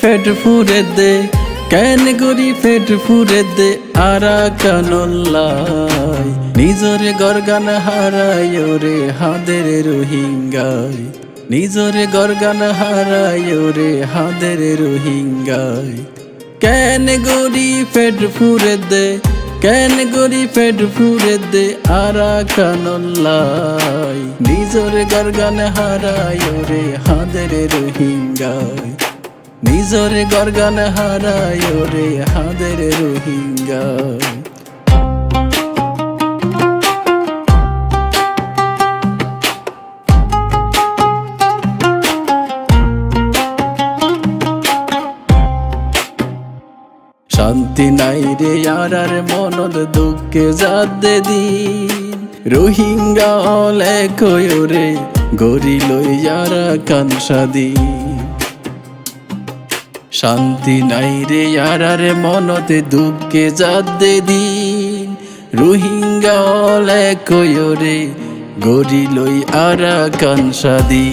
পেট ফুরে দে কেন করি পেট ফুরে দে আরা কানল্লাই নিজরে গরগান হারায় রে হাদের রোহিঙ্গায় নিজরে গরগান হারায় রে হাদের রোহিঙ্গায় কেন গরি পেট ফুরে দে কেন গরি পেট ফুরে দে আরা কানল্লাই নিজরে গরগান হারায় রে হাদের রোহিঙ্গায় নিজরে গরগান হারায় রে হাদের রোহিঙ্গায় শান্তি নাই রে আর মনদ দুঃখে যাদে দিন রোহিঙ্গা হলে কয়রে গরি লই যারা কানসাদি শান্তি নাই রে আর মনতে দুঃখে যাদে দিন রোহিঙ্গা হলে কয়রে গরি লই আরা কানসাদি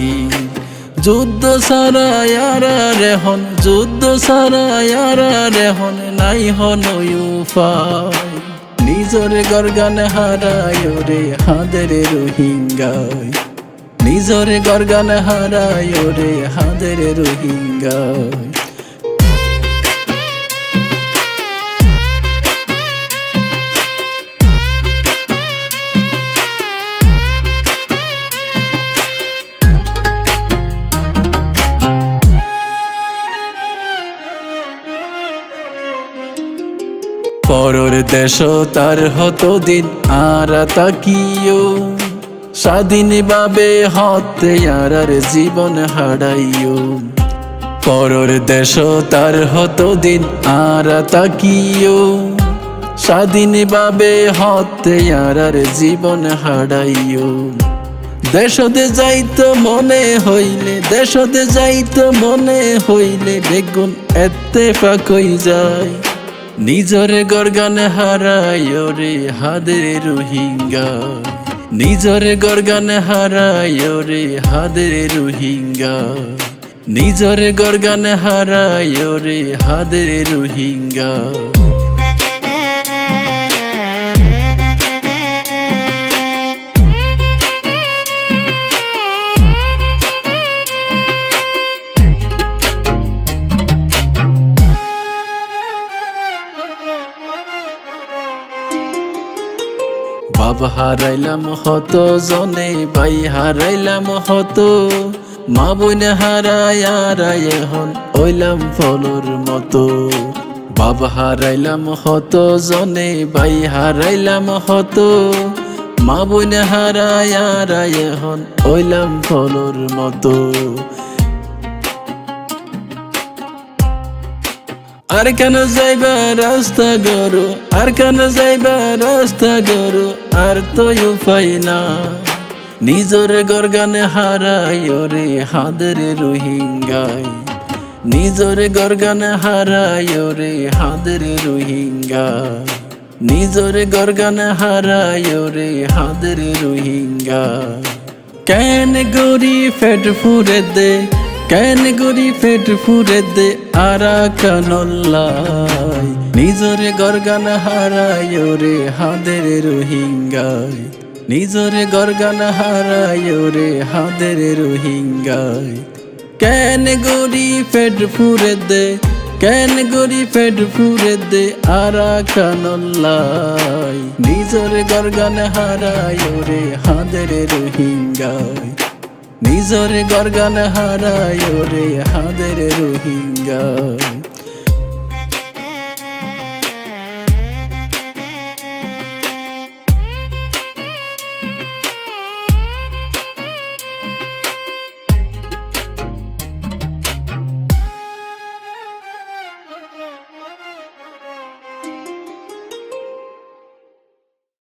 যুদ্ধ সারা রেহন যুদ্ধ সারা রেহন নাই হন উপায় নিজরে গরগান হারায় রে হাদের রোহিঙ্গায় নিজরে গরগান হারায় রে হাদের রোহিঙ্গায় পরর দেশ তার হতো দিন আর তাকিও স্বাধীন ভাবে হতে আর জীবন হারাইও পরর দেশ তার হতো দিন আর তাকিও স্বাধীন ভাবে হতে আর জীবন হারাইও দেশতে যাইতো মনে হইলে দেশতে যাইতো মনে হইলে বেগুন এতে পাকই যায় নিজরে গরগান হারায় রে হাদের রোহিঙ্গা নিজরে গরগান হারায় রে হাদের রোহিঙ্গা নিজরে গরগান হারায় রে হাদের রোহিঙ্গা বাবা হারাইলাম হত জনে ভাই হারাইলাম হত মা বোন হারায় এখন ওইলাম ফলর মতো বাবা হারাইলাম হত জনে ভাই হারাইলাম হত মা বোন হারায় এখন ওইলাম ফলর মতো আর কেন যাইবা রাস্তা গরো আর কেন যাইবা রাস্তা গরো আর তো উপায় না নিজরে গরগান হারায় রে হাদের রোহিঙ্গায় নিজরে গরগান হারায় রে হাদের রোহিঙ্গায় নিজরে গরগান হারায় রে হাদের রোহিঙ্গায় কেন গরি পেট ফুরে দে কেন গরি পেট ফুরে দে আরা কানল্লাই নিজরে গরগান হারায় রে হাদের রোহিঙ্গায় নিজরে গরগান হারায় রে হাদের রোহিঙ্গায় কেন গরি পেট ফুরে দে কেন গরি পেট ফুরে দে আরা কানল্লাই নিজরে গরগান হারায় রে হাদের রোহিঙ্গায় নিজরে গরগান হারায় রে হাদের রোহিঙ্গায়।